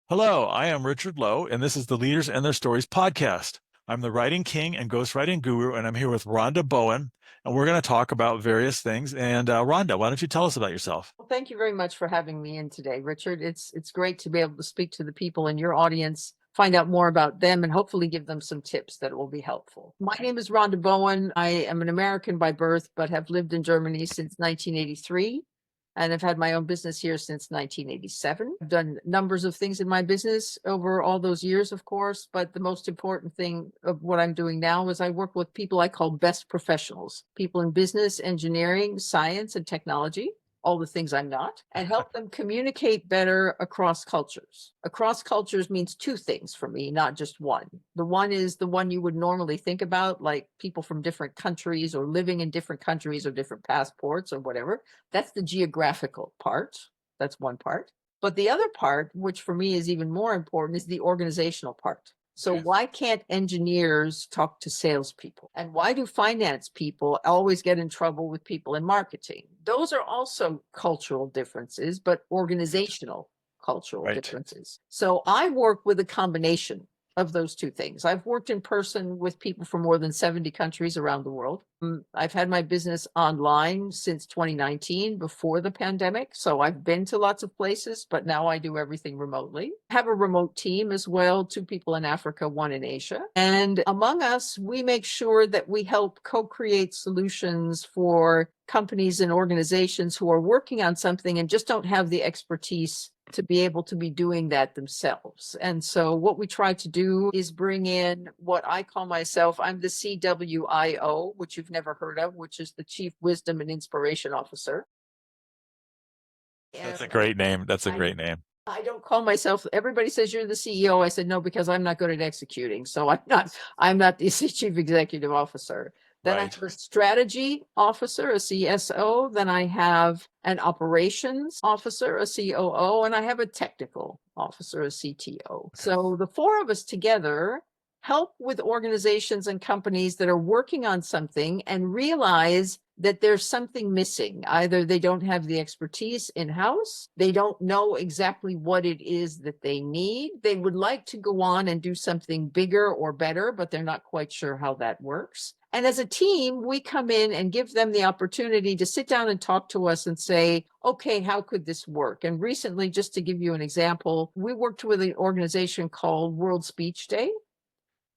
Hello, I am Richard Lowe, and this is the Leaders and Their Stories podcast. I'm the writing king and ghostwriting guru, and I'm here with Rhonda Bowen, and we're going to talk about various things. And Rhonda, why don't you tell us about yourself? Well, thank you very much for having me in today, Richard. It's great to be able to speak to the people in your audience, find out more about them, and hopefully give them some tips that will be helpful. My name is Rhonda Bowen. I am an American by birth, but have lived in Germany since 1983. And I've had my own business here since 1987. I've done numbers of things in my business over all those years, of course, but the most important thing of what I'm doing now is I work with people I call best professionals, people in business, engineering, science, and technology, all the things I'm not, and help them communicate better across cultures. Across cultures means two things for me, not just one. The one is the one you would normally think about, like people from different countries or living in different countries or different passports or whatever. That's the geographical part. That's one part. But the other part, which for me is even more important, is the organizational part. So Okay. why can't engineers talk to salespeople? And why do finance people always get in trouble with people in marketing? Those are also cultural differences, but organizational cultural Right. differences. So I work with a combination of those two things. I've worked in person with people from more than 70 countries around the world. I've had my business online since 2019 before the pandemic. So I've been to lots of places, but now I do everything remotely. I have a remote team as well, two people in Africa, one in Asia. And among us, we make sure that we help co-create solutions for companies and organizations who are working on something and just don't have the expertise to be able to be doing that themselves. And so what we try to do is bring in what I call myself, I'm the CWIO, which you've never heard of, which is the Chief Wisdom and Inspiration Officer. That's And a great name. That's a I great name. I don't call myself, everybody says you're the CEO. I said, no, because I'm not good at executing. So I'm not the chief executive officer. Then I Right. have a strategy officer, a CSO. Then I have an operations officer, a COO, and I have a technical officer, a CTO. Okay. So the four of us together help with organizations and companies that are working on something and realize that there's something missing. Either they don't have the expertise in-house, they don't know exactly what it is that they need. They would like to go on and do something bigger or better, but they're not quite sure how that works. And as a team, we come in and give them the opportunity to sit down and talk to us and say, okay, how could this work? And recently, just to give you an example, we worked with an organization called World Speech Day.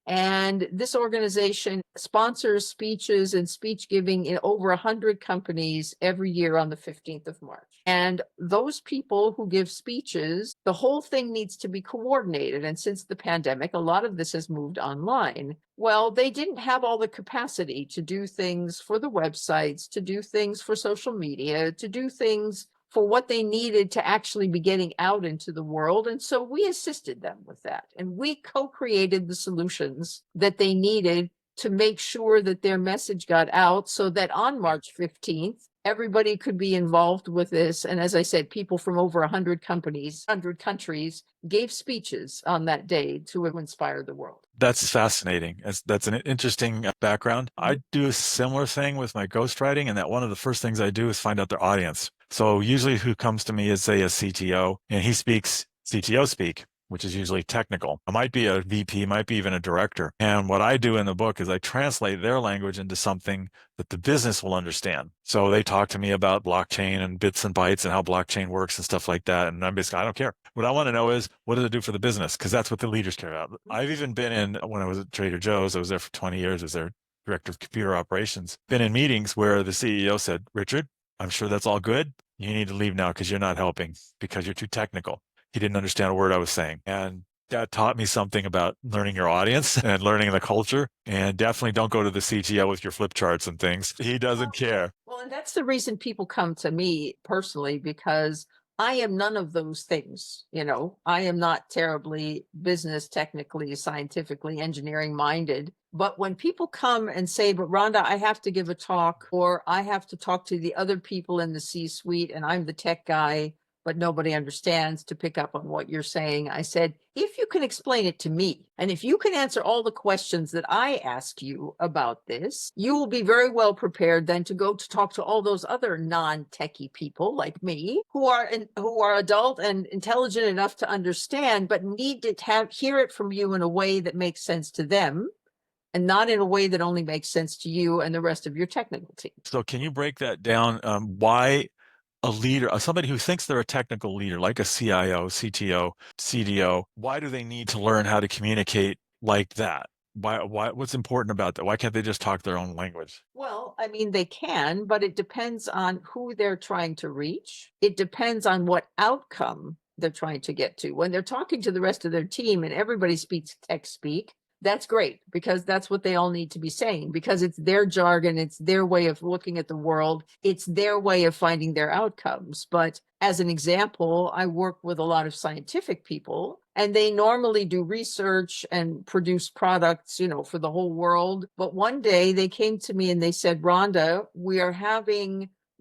And this organization sponsors speeches and speech giving in over 100 companies every year on the 15th of March. And those people who give speeches, the whole thing needs to be coordinated. And since the pandemic, a lot of this has moved online. Well, they didn't have all the capacity to do things for the websites, to do things for social media, to do things for what they needed to actually be getting out into the world. And so we assisted them with that. And we co-created the solutions that they needed to make sure that their message got out so that on March 15th, everybody could be involved with this. And as I said, people from over 100 companies, 100 countries gave speeches on that day to inspire the world. That's fascinating. That's an interesting background. Mhm. I do a similar thing with my ghostwriting, and that one of the first things I do is find out their audience. So usually who comes to me is, say, a CTO, and he speaks CTO speak, which is usually technical. It might be a VP, might be even a director. And what I do in the book is I translate their language into something that the business will understand. So they talk to me about blockchain and bits and bytes and how blockchain works and stuff like that. And I'm basically, I don't care. What I want to know is, what does it do for the business? Because that's what the leaders care about. I've even been in, when I was at Trader Joe's, I was there for 20 years, I was their director of computer operations, been in meetings where the CEO said, Richard, I'm sure that's all good. You need to leave now because you're not helping, because you're too technical. He didn't understand a word I was saying. And that taught me something about learning your audience and learning the culture. And definitely don't go to the CTO with your flip charts and things. He doesn't care. Well, and that's the reason people come to me personally, because I am none of those things. I am not terribly business, technically, scientifically, engineering minded. But when people come and say, but Rhonda, I have to give a talk, or I have to talk to the other people in the C suite and I'm the tech guy, but nobody understands, to pick up on what you're saying. I said, if you can explain it to me, and if you can answer all the questions that I ask you about this, you will be very well prepared then to go to talk to all those other non-techie people like me who are adult and intelligent enough to understand, but need to hear it from you in a way that makes sense to them, and not in a way that only makes sense to you and the rest of your technical team. So can you break that down? Why a leader, somebody who thinks they're a technical leader, like a CIO, CTO, CDO, why do they need to learn how to communicate like that? What's important about that? Why can't they just talk their own language? Well, I mean, they can, but it depends on who they're trying to reach. It depends on what outcome they're trying to get to. When they're talking to the rest of their team and everybody speaks tech speak, that's great, because that's what they all need to be saying, because it's their jargon, it's their way of looking at the world, it's their way of finding their outcomes. But as an example, I work with a lot of scientific people, and they normally do research and produce products, for the whole world. But one day they came to me and they said, Rhonda,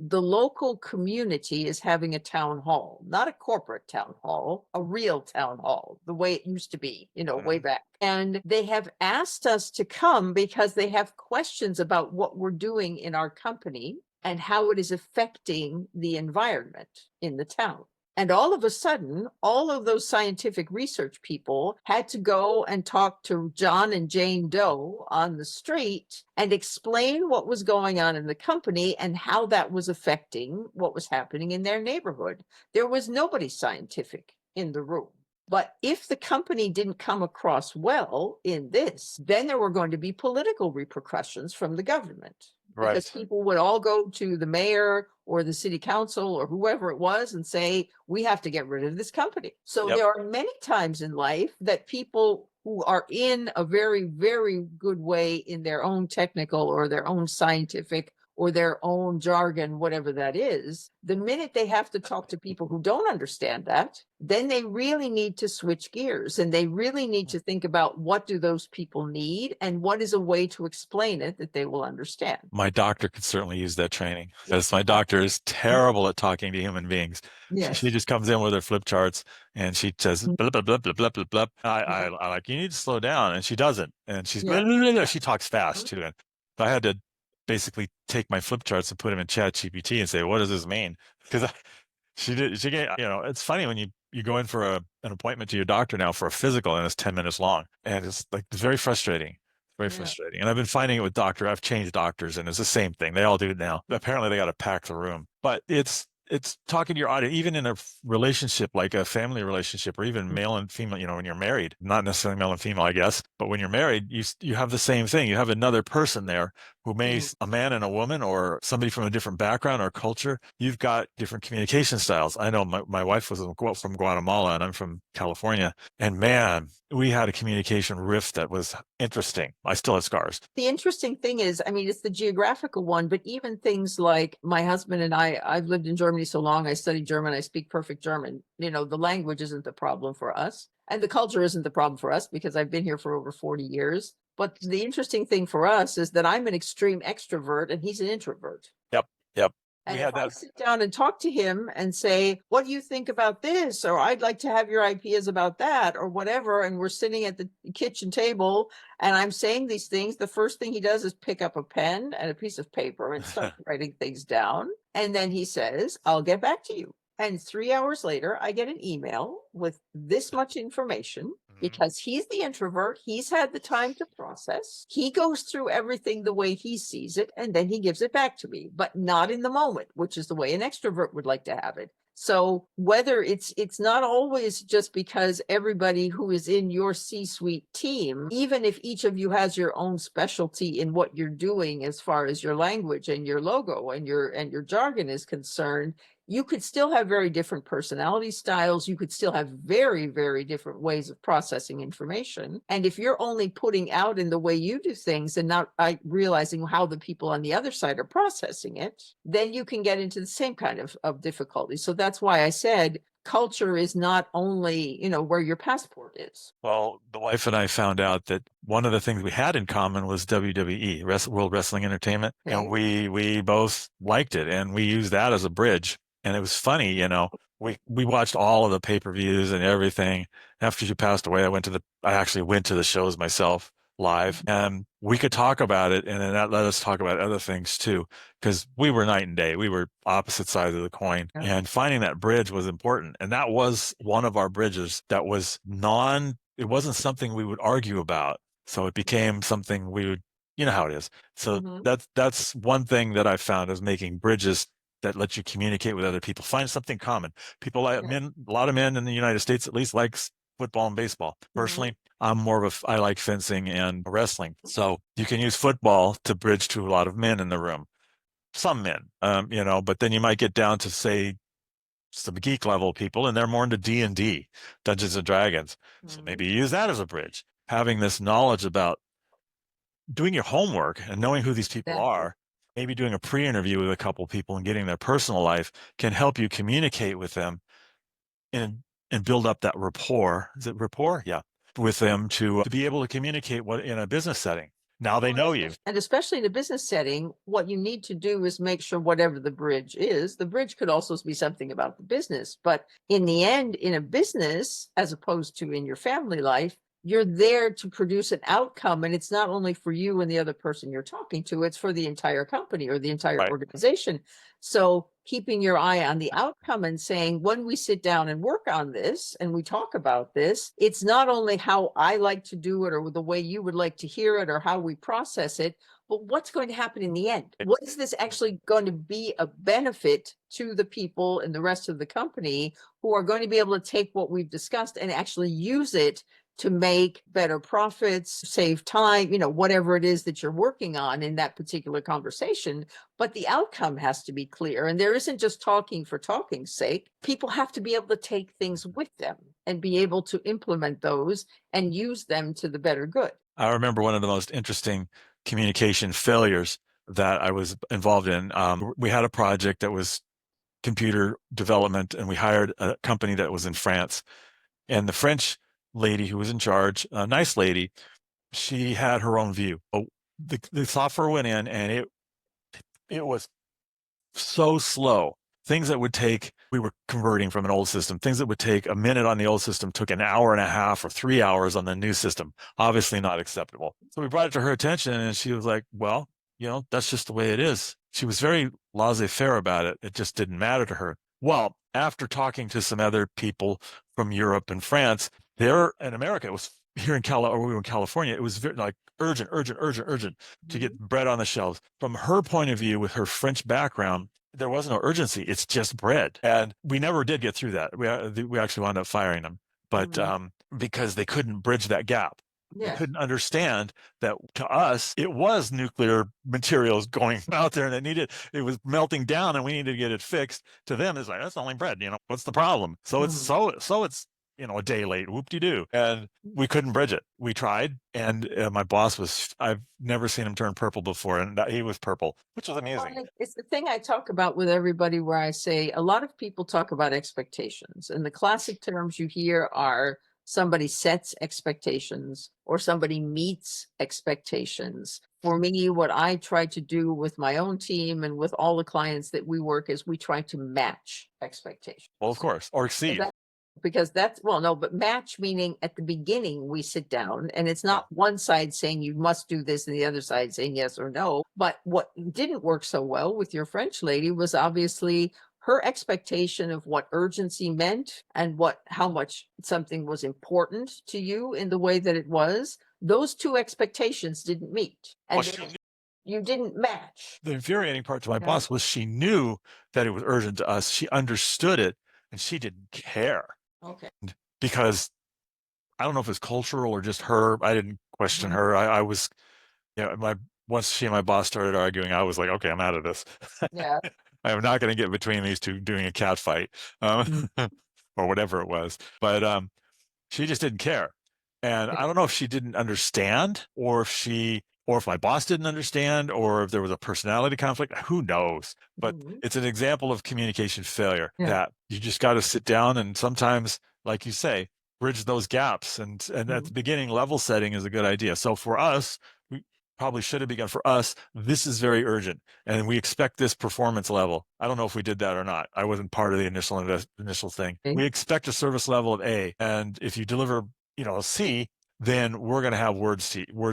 the local community is having a town hall, not a corporate town hall, a real town hall, the way it used to be, way back. And they have asked us to come because they have questions about what we're doing in our company and how it is affecting the environment in the town. And all of a sudden, all of those scientific research people had to go and talk to John and Jane Doe on the street and explain what was going on in the company and how that was affecting what was happening in their neighborhood. There was nobody scientific in the room. But if the company didn't come across well in this, then there were going to be political repercussions from the government. Because Right. people would all go to the mayor or the city council or whoever it was and say, we have to get rid of this company. So Yep. there are many times in life that people who are in a very, very good way in their own technical or their own scientific or their own jargon, whatever that is, the minute they have to talk to people who don't understand that, then they really need to switch gears, and they really need to think about what do those people need and what is a way to explain it that they will understand. My doctor could certainly use that training, because my doctor is terrible at talking to human beings. Yes. She just comes in with her flip charts and she says blah blah blah blah blah blah blah. I like, you need to slow down, and she doesn't, and she's Yeah. blah, blah, blah, blah. She talks fast too, and I had to basically take my flip charts and put them in Chat GPT and say, what does this mean? Because she did, she gave, it's funny when you go in for an appointment to your doctor now for a physical, and it's 10 minutes long, and it's like very frustrating. Very Yeah. frustrating. And I've been finding it with I've changed doctors, and it's the same thing. They all do it now. Apparently they got to pack the room. But it's talking to your audience, even in a relationship, like a family relationship, or even male and female, when you're married, not necessarily male and female, I guess, but when you're married, you have the same thing. You have another person there who may, a man and a woman, or somebody from a different background or culture. You've got different communication styles. I know my wife was from Guatemala and I'm from California, and man, we had a communication rift that was interesting. I still have scars. The interesting thing is, I mean, it's the geographical one, but even things like my husband and I've lived in Germany so long, I studied German, I speak perfect German. The language isn't the problem for us, and the culture isn't the problem for us, because I've been here for over 40 years. But the interesting thing for us is that I'm an extreme extrovert and he's an introvert. Yep. And if I sit down and talk to him and say, what do you think about this? Or I'd like to have your ideas about that, or whatever. And we're sitting at the kitchen table and I'm saying these things. The first thing he does is pick up a pen and a piece of paper and start writing things down. And then he says, I'll get back to you. And 3 hours later, I get an email with this much information, because he's the introvert. He's had the time to process. He goes through everything the way he sees it, and then he gives it back to me, but not in the moment, which is the way an extrovert would like to have it. So whether it's not always just because everybody who is in your C-suite team, even if each of you has your own specialty in what you're doing as far as your language and your logo and your jargon is concerned, you could still have very different personality styles. You could still have very, very different ways of processing information. And if you're only putting out in the way you do things and not realizing how the people on the other side are processing it, then you can get into the same kind of difficulty. So that's why I said culture is not only, where your passport is. Well, the wife and I found out that one of the things we had in common was WWE, World Wrestling Entertainment. Okay. And we both liked it, and we used that as a bridge. And it was funny, we watched all of the pay-per-views and everything. After she passed away, I actually went to the shows myself live, and we could talk about it, and then that let us talk about other things too, because we were night and day. We were opposite sides of the coin, Yeah. and finding that bridge was important. And that was one of our bridges that was it wasn't something we would argue about. So it became something we would, you know how it is. So Mhm. that's one thing that I found is making bridges that let you communicate with other people. Find something common. People like Yeah. men, a lot of men in the United States at least likes football and baseball. Personally, I'm more of I like fencing and wrestling. So you can use football to bridge to a lot of men in the room. Some men, but then you might get down to say some geek level people, and they're more into D&D, Dungeons and Dragons. So maybe you use that as a bridge. Having this knowledge about doing your homework and knowing who these people Exactly. are, maybe doing a pre-interview with a couple of people and getting their personal life can help you communicate with them and build up that rapport. Is it rapport? Yeah. With them to be able to communicate what in a business setting. Now they know you. And especially in a business setting, what you need to do is make sure whatever the bridge is, the bridge could also be something about the business. But in the end, in a business, as opposed to in your family life, you're there to produce an outcome. And it's not only for you and the other person you're talking to, it's for the entire company or the entire Right. organization. So keeping your eye on the outcome and saying, when we sit down and work on this and we talk about this, it's not only how I like to do it or the way you would like to hear it or how we process it, but what's going to happen in the end? What is this actually going to be a benefit to the people and the rest of the company who are going to be able to take what we've discussed and actually use it to make better profits, save time, whatever it is that you're working on in that particular conversation. But the outcome has to be clear. And there isn't just talking for talking's sake. People have to be able to take things with them and be able to implement those and use them to the better good. I remember one of the most interesting communication failures that I was involved in. We had a project that was computer development, and we hired a company that was in France. And the French lady who was in charge, a nice lady, she had her own view. The software went in, and it was so slow. Things that would take, we were converting from an old system. Things that would take a minute on the old system took an hour and a half or 3 hours on the new system. Obviously not acceptable. So we brought it to her attention, and she was like, well, that's just the way it is. She was very laissez-faire about it. It just didn't matter to her. Well, after talking to some other people from Europe and France, there in America, it was here in or we were in California, it was very like urgent, urgent, urgent, urgent to get bread on the shelves. From her point of view, with her French background, there was no urgency. It's just bread. And we never did get through that. We actually wound up firing them, but because they couldn't bridge that gap. They couldn't understand that to us, it was nuclear materials going out there and it was melting down and we needed to get it fixed. To them, it's like, that's only bread, what's the problem? So it's it's a day late, whoop-de-doo. And we couldn't bridge it. We tried, and my boss I've never seen him turn purple before, and he was purple, which was amusing. Well, it's the thing I talk about with everybody where I say a lot of people talk about expectations, and the classic terms you hear are somebody sets expectations or somebody meets expectations. For me, what I try to do with my own team and with all the clients that we work is we try to match expectations. Well, of course, or exceed. Because that's no, but match meaning at the beginning we sit down and it's not one side saying you must do this and the other side saying yes or no. But what didn't work so well with your French lady was obviously her expectation of what urgency meant and how much something was important to you in the way that it was. Those two expectations didn't meet. And you didn't match. The infuriating part to my boss was she knew that it was urgent to us. She understood it and she didn't care. Okay. Because I don't know if it's cultural or just her. I didn't question her. I was, once she and my boss started arguing, I was like, okay, I'm out of this. Yeah. I'm not going to get between these two doing a cat fight or whatever it was. But she just didn't care. And I don't know if she didn't understand or if my boss didn't understand or if there was a personality conflict. Who knows? But it's an example of communication failure that you just got to sit down and sometimes, like you say, bridge those gaps. And at the beginning, level setting is a good idea. So for us, probably should have begun. For us, this is very urgent, and we expect this performance level. I don't know if we did that or not. I wasn't part of the initial thing. Okay. We expect a service level of A, and if you deliver, a C, then we're going to have words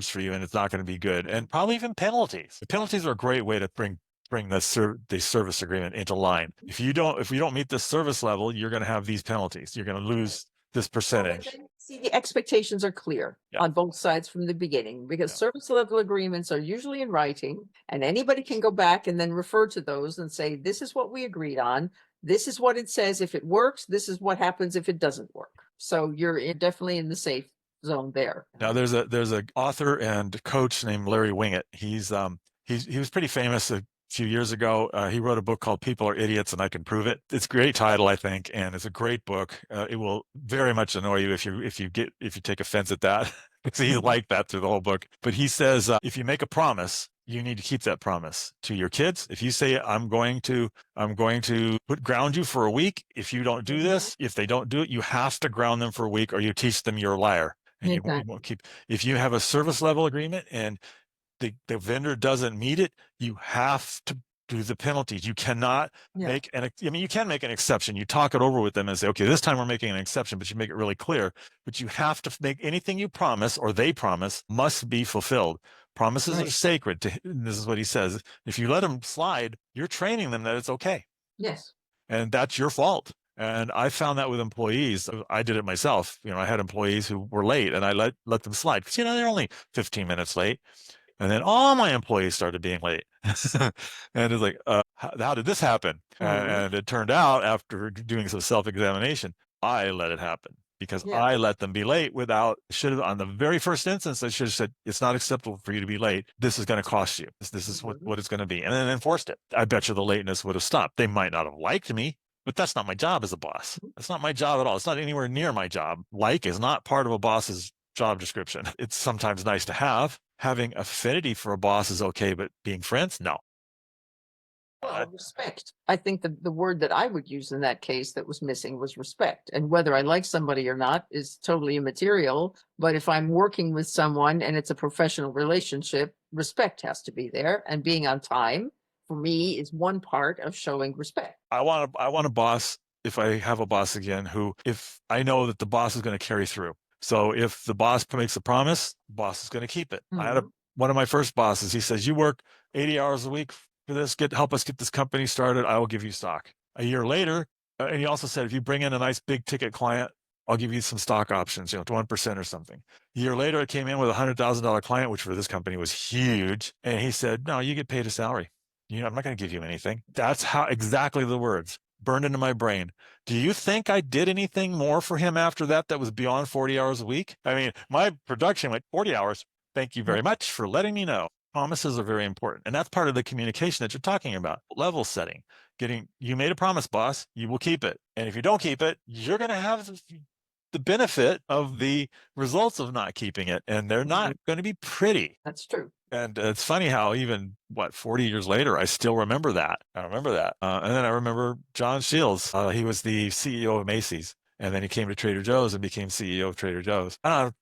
for you, and it's not going to be good, and probably even penalties. The penalties are a great way to bring the service agreement into line. If you don't meet the service level, you're going to have these penalties. You're going to lose this percentage. See, the expectations are clear Yeah. on both sides from the beginning, because Yeah. service level agreements are usually in writing, and anybody can go back and then refer to those and say, this is what we agreed on. This is what it says. If it works, this is what happens if it doesn't work. So you're definitely in the safe zone there. Now there's a author and coach named Larry Wingett. He was pretty famous a few years ago. He wrote a book called People Are Idiots and I Can Prove It. It's a great title, I think, and it's a great book. It will very much annoy you if you take offense at that, because he's like that through the whole book. But he says, if you make a promise, you need to keep that promise to your kids. If you say, I'm going to ground you for a week, if you don't do this, if they don't do it, you have to ground them for a week, or you teach them you're a liar. And you won't keep. If you have a service level agreement and the vendor doesn't meet it, you have to do the penalties. You cannot make you can make an exception. You talk it over with them and say, okay, this time we're making an exception, but you make it really clear. But you have to make anything you promise or they promise must be fulfilled. Promises are sacred. This is what he says. If you let them slide, you're training them that it's okay. Yes. And that's your fault. And I found that with employees. I did it myself. I had employees who were late and I let them slide because, they're only 15 minutes late. And then all my employees started being late. And it's like, how did this happen? And it turned out, after doing some self-examination, I let it happen because I let them be late on the very first instance, I should have said, it's not acceptable for you to be late. This is going to cost you. This is what it's going to be. And then enforced it. I bet you the lateness would have stopped. They might not have liked me, but that's not my job as a boss. That's not my job at all. It's not anywhere near my job. Like is not part of a boss's job description. It's sometimes nice to have. Having affinity for a boss is okay, but being friends, no. Well, respect. I think the word that I would use in that case that was missing was respect. And whether I like somebody or not is totally immaterial. But if I'm working with someone and it's a professional relationship, respect has to be there. And being on time, for me, is one part of showing respect. I want a boss, if I have a boss again, who, if I know that the boss is going to carry through. So if the boss makes a promise, the boss is going to keep it. I had one of my first bosses, he says, you work 80 hours a week for this, help us get this company started, I will give you stock. A year later, and he also said, if you bring in a nice big ticket client, I'll give you some stock options, 1% or something. A year later, I came in with a $100,000 client, which for this company was huge. And he said, no, you get paid a salary. I'm not going to give you anything. That's how exactly the words burned into my brain. Do you think I did anything more for him after that was beyond 40 hours a week? I mean, my production went 40 hours. Thank you very much for letting me know. Promises are very important. And that's part of the communication that you're talking about. Level setting. You made a promise, boss, you will keep it. And if you don't keep it, you're going to have the benefit of the results of not keeping it. And they're not going to be pretty. That's true. And it's funny how even 40 years later, I still remember that. I remember that. And then I remember John Shields. He was the CEO of Macy's. And then he came to Trader Joe's and became CEO of Trader Joe's. I'm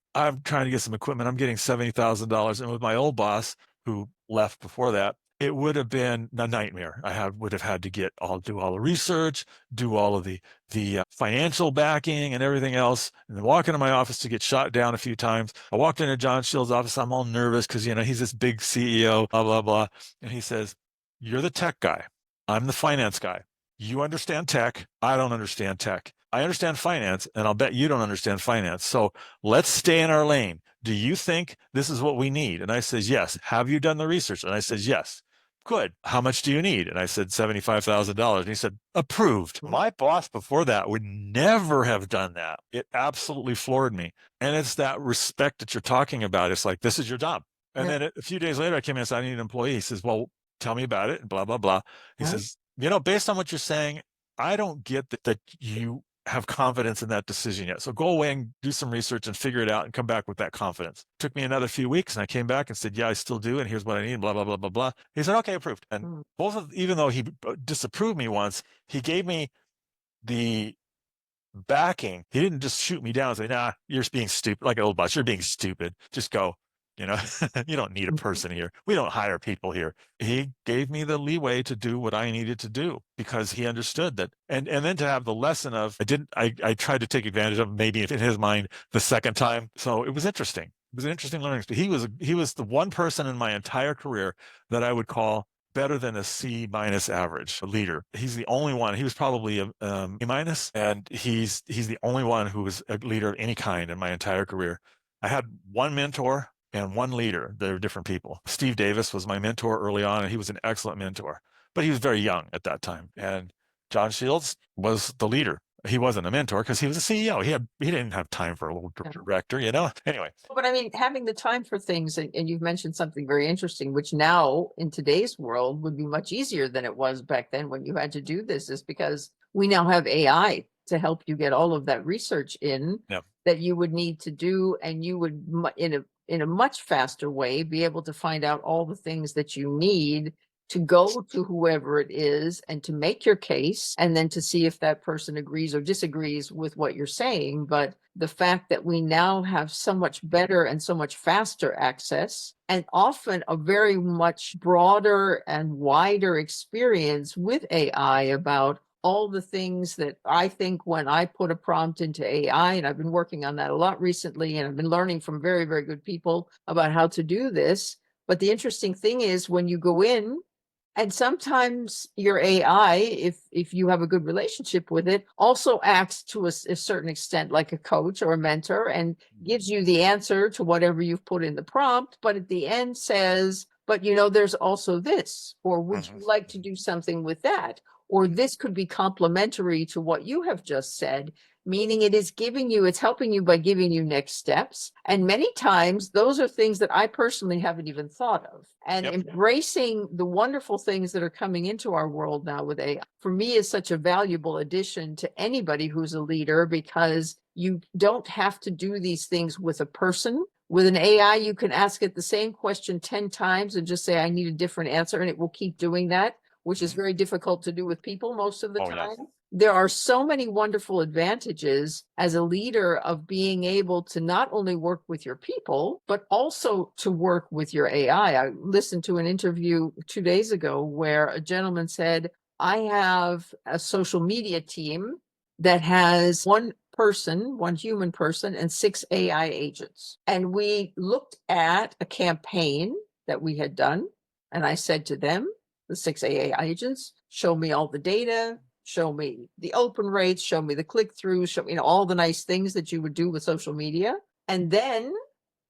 trying to get some equipment. I'm getting $70,000. And with my old boss, who left before that, it would have been a nightmare. Would have had to do all the research, do all of the financial backing and everything else, and then walk into my office to get shot down a few times. I walked into John Shields' office. I'm all nervous because he's this big CEO, blah blah blah, and he says, "You're the tech guy. I'm the finance guy. You understand tech. I don't understand tech. I understand finance, and I'll bet you don't understand finance. So let's stay in our lane. Do you think this is what we need?" And I says, "Yes." "Have you done the research?" And I says, "Yes." "Good. How much do you need?" And I said, $75,000. And he said, "Approved." My boss before that would never have done that. It absolutely floored me. And it's that respect that you're talking about. It's like, this is your job. And then a few days later, I came in and said, "I need an employee." He says, "Well, tell me about it," and blah, blah, blah. He says, based on what you're saying, I don't get that you have confidence in that decision yet. So go away and do some research and figure it out and come back with that confidence. It took me another few weeks and I came back and said, "Yeah, I still do. And here's what I need, blah, blah, blah, blah, blah." He said, "Okay, approved." And even though he disapproved me once, he gave me the backing. He didn't just shoot me down and say, "Nah, you're being stupid." Like an old boss, "You're being stupid. Just go." You know, you don't need a person here. We don't hire people here. He gave me the leeway to do what I needed to do because he understood that. And then to have the lesson of, I tried to take advantage of maybe in his mind the second time. So it was interesting. It was an interesting learning experience. He was the one person in my entire career that I would call better than a C minus average, a leader. He's the only one. He was probably a A minus, and he's the only one who was a leader of any kind in my entire career. I had one mentor and one leader. They're different people. Steve Davis was my mentor early on, and he was an excellent mentor, but he was very young at that time. And John Shields was the leader. He wasn't a mentor because he was a CEO. He didn't have time for a little director, you know. Anyway, But I mean, having the time for things, and you've mentioned something very interesting, which now in today's world would be much easier than it was back then when you had to do this, is because we now have AI to help you get all of that research in yeah, that you would need to do, and you would in a much faster way be able to find out all the things that you need to go to whoever it is and to make your case, and then to see if that person agrees or disagrees with what you're saying. But the fact that we now have so much better and so much faster access, and often a very much broader and wider experience with AI about all the things that I think when I put a prompt into AI, and I've been working on that a lot recently, and I've been learning from very, very good people about how to do this. But the interesting thing is when you go in, and sometimes your AI, if you have a good relationship with it, also acts to a certain extent like a coach or a mentor, and gives you the answer to whatever you've put in the prompt, but at the end says, but you know, there's also this, or would you like to do something with that? Or this could be complementary to what you have just said, meaning it is giving you, it's helping you by giving you next steps. And many times those are things that I personally haven't even thought of. And Yep. embracing the wonderful things that are coming into our world now with AI, for me, is such a valuable addition to anybody who's a leader, because you don't have to do these things with a person. With an AI, you can ask it the same question 10 times and just say, I need a different answer, and it will keep doing that, which is very difficult to do with people most of the Oh, yeah. time. There are so many wonderful advantages as a leader of being able to not only work with your people, but also to work with your AI. I listened to an interview 2 days ago where a gentleman said, I have a social media team that has one person, one human person, and 6 AI agents. And we looked at a campaign that we had done. And I said to them, the 6 AI agents, show me all the data, show me the open rates, show me the click-throughs, show me, all the nice things that you would do with social media. And then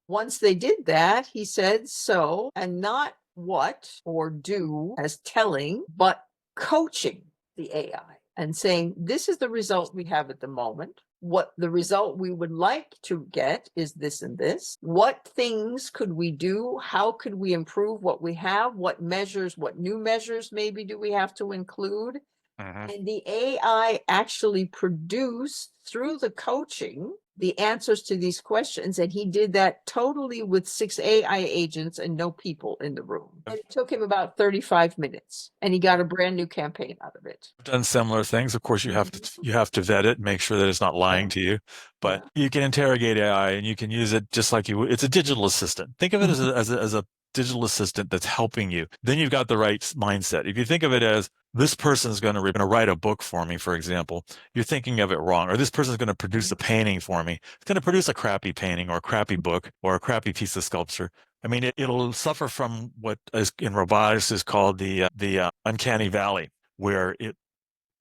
once they did that, he said, so, and not what or do as telling, but coaching the AI and saying, this is the result we have at the moment. What the result we would like to get is this and this. What things could we do? How could we improve what we have? What measures, what new measures maybe do we have to include? And the AI actually produced through the coaching the answers to these questions. And he did that totally with 6 AI agents and no people in the room. And it took him about 35 minutes, and he got a brand new campaign out of it. I've done similar things. Of course, you have to vet it, make sure that it's not lying to you. But you can interrogate AI, and you can use it just like you would. It's a digital assistant. Think of it as a digital assistant that's helping you. Then you've got the right mindset. If you think of it as this person is going to write a book for me, for example, you're thinking of it wrong. Or this person is going to produce a painting for me. It's going to produce a crappy painting or a crappy book or a crappy piece of sculpture. I mean, it'll suffer from what is in robotics is called the uncanny valley, where it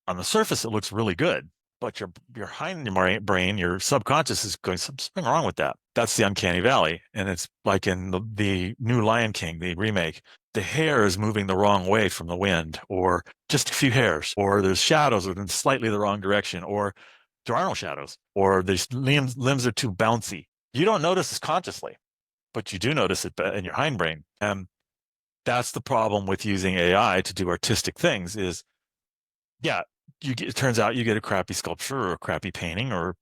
on the surface it looks really good, but your behind your brain, your subconscious is going something wrong with that. That's the uncanny valley, and it's like in the new Lion King, the remake. The hair is moving the wrong way from the wind, or just a few hairs, or there's shadows in slightly the wrong direction, or there are no shadows, or the limbs are too bouncy. You don't notice this consciously, but you do notice it in your hindbrain. And that's the problem with using AI to do artistic things is, yeah, it turns out you get a crappy sculpture or a crappy painting or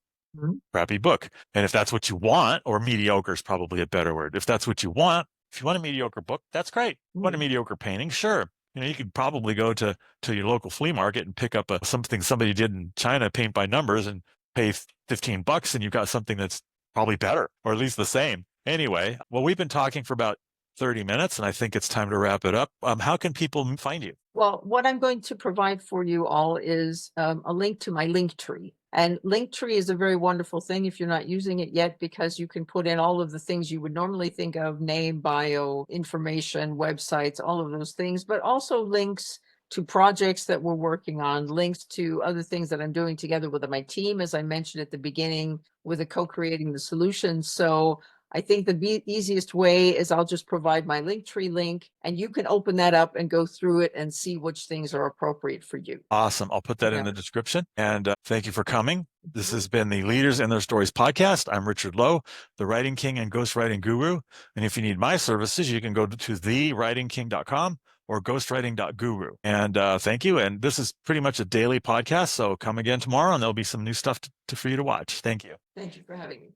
crappy book. And if that's what you want, or mediocre is probably a better word. If that's what you want, if you want a mediocre book, that's great. You want a mediocre painting? Sure. You know, you could probably go to your local flea market and pick up something somebody did in China, paint by numbers, and pay $15, and you've got something that's probably better, or at least the same. Anyway, well, we've been talking for about 30 minutes, and I think it's time to wrap it up. How can people find you? Well, what I'm going to provide for you all is a link to my link tree. And Linktree is a very wonderful thing if you're not using it yet, because you can put in all of the things you would normally think of: name, bio, information, websites, all of those things, but also links to projects that we're working on, links to other things that I'm doing together with my team, as I mentioned at the beginning, with the co-creating the solutions. So I think the easiest way is I'll just provide my Linktree link, and you can open that up and go through it and see which things are appropriate for you. Awesome. I'll put that in the description. And thank you for coming. This has been the Leaders in Their Stories podcast. I'm Richard Lowe, the Writing King and Ghostwriting Guru. And if you need my services, you can go to thewritingking.com or ghostwriting.guru. And thank you. And this is pretty much a daily podcast. So come again tomorrow, and there'll be some new stuff for you to watch. Thank you. Thank you for having me.